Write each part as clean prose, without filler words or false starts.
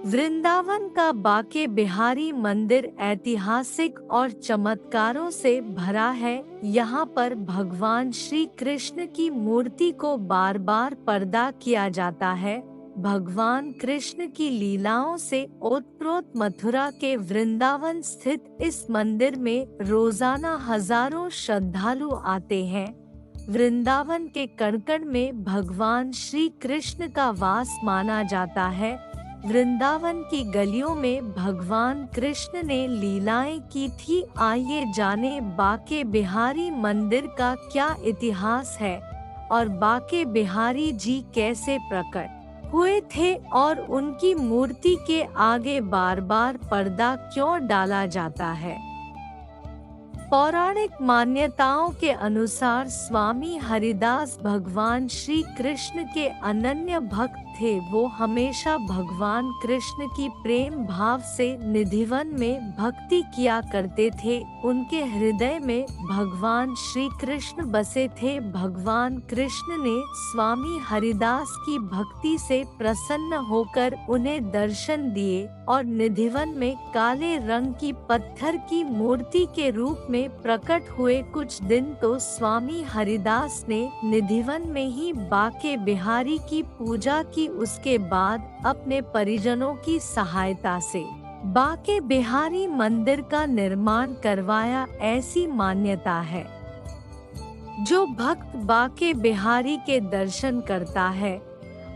वृंदावन का बाके बिहारी मंदिर ऐतिहासिक और चमत्कारों से भरा है। यहाँ पर भगवान श्री कृष्ण की मूर्ति को बार बार पर्दा किया जाता है। भगवान कृष्ण की लीलाओं से ओतप्रोत मथुरा के वृंदावन स्थित इस मंदिर में रोजाना हजारों श्रद्धालु आते हैं। वृंदावन के कण-कण में भगवान श्री कृष्ण का वास माना जाता है। वृंदावन की गलियों में भगवान कृष्ण ने लीलाएं की थी। आइए जाने बाके बिहारी मंदिर का क्या इतिहास है और बाके बिहारी जी कैसे प्रकट हुए थे और उनकी मूर्ति के आगे बार बार पर्दा क्यों डाला जाता है। पौराणिक मान्यताओं के अनुसार स्वामी हरिदास भगवान श्री कृष्ण के अनन्य भक्त थे। वो हमेशा भगवान कृष्ण की प्रेम भाव से निधिवन में भक्ति किया करते थे। उनके हृदय में भगवान श्री कृष्ण बसे थे। भगवान कृष्ण ने स्वामी हरिदास की भक्ति से प्रसन्न होकर उन्हें दर्शन दिए और निधिवन में काले रंग की पत्थर की मूर्ति के रूप में प्रकट हुए। कुछ दिन तो स्वामी हरिदास ने निधिवन में ही बाके बिहारी की पूजा की। उसके बाद अपने परिजनों की सहायता से बाके बिहारी मंदिर का निर्माण करवाया, ऐसी मान्यता है। जो भक्त बाके बिहारी के दर्शन करता है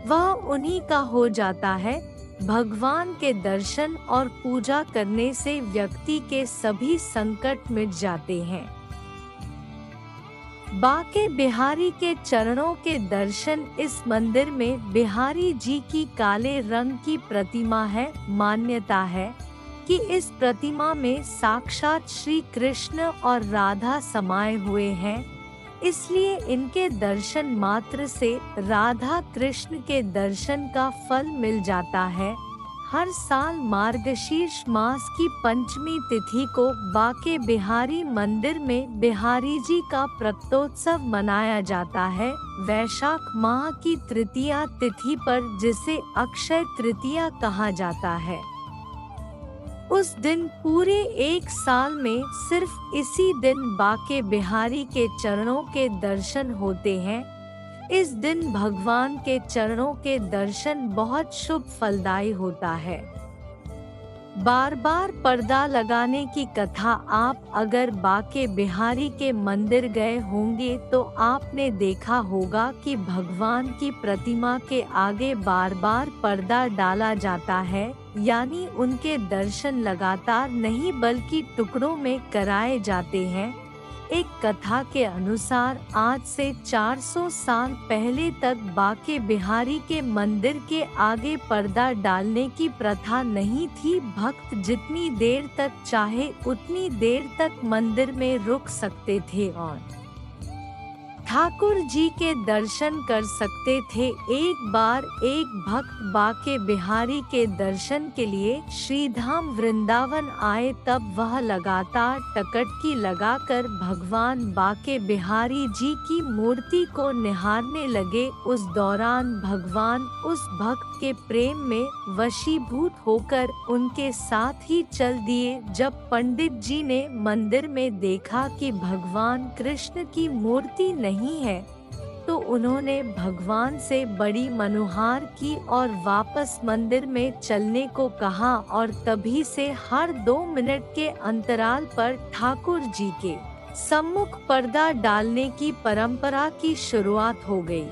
वह उन्हीं का हो जाता है। भगवान के दर्शन और पूजा करने से व्यक्ति के सभी संकट मिट जाते हैं। बाके बिहारी के चरणों के दर्शन। इस मंदिर में बिहारी जी की काले रंग की प्रतिमा है। मान्यता है कि इस प्रतिमा में साक्षात श्री कृष्ण और राधा समाये हुए हैं, इसलिए इनके दर्शन मात्र से राधा कृष्ण के दर्शन का फल मिल जाता है। हर साल मार्गशीर्ष मास की पंचमी तिथि को बाके बिहारी मंदिर में बिहारी जी का प्रकटोत्सव मनाया जाता है। वैशाख माह की तृतीया तिथि पर, जिसे अक्षय तृतीया कहा जाता है, उस दिन पूरे एक साल में सिर्फ इसी दिन बाके बिहारी के चरणों के दर्शन होते हैं। इस दिन भगवान के चरणों के दर्शन बहुत शुभ फलदायी होता है। बार बार पर्दा लगाने की कथा। आप अगर बाके बिहारी के मंदिर गए होंगे तो आपने देखा होगा कि भगवान की प्रतिमा के आगे बार बार पर्दा डाला जाता है, यानी उनके दर्शन लगातार नहीं बल्कि टुकड़ों में कराए जाते हैं। एक कथा के अनुसार आज से 400 साल पहले तक बाके बिहारी के मंदिर के आगे पर्दा डालने की प्रथा नहीं थी। भक्त जितनी देर तक चाहे उतनी देर तक मंदिर में रुक सकते थे और ठाकुर जी के दर्शन कर सकते थे। एक बार एक भक्त बाके बिहारी के दर्शन के लिए श्रीधाम वृंदावन आए, तब वह लगातार टकटकी लगाकर भगवान बाके बिहारी जी की मूर्ति को निहारने लगे। उस दौरान भगवान उस भक्त के प्रेम में वशीभूत होकर उनके साथ ही चल दिए। जब पंडित जी ने मंदिर में देखा कि भगवान कृष्ण की मूर्ति नहीं है तो उन्होंने भगवान से बड़ी मनुहार की और वापस मंदिर में चलने को कहा और तभी से हर 2 मिनट के अंतराल पर ठाकुर जी के सम्मुख पर्दा डालने की परंपरा की शुरुआत हो गई।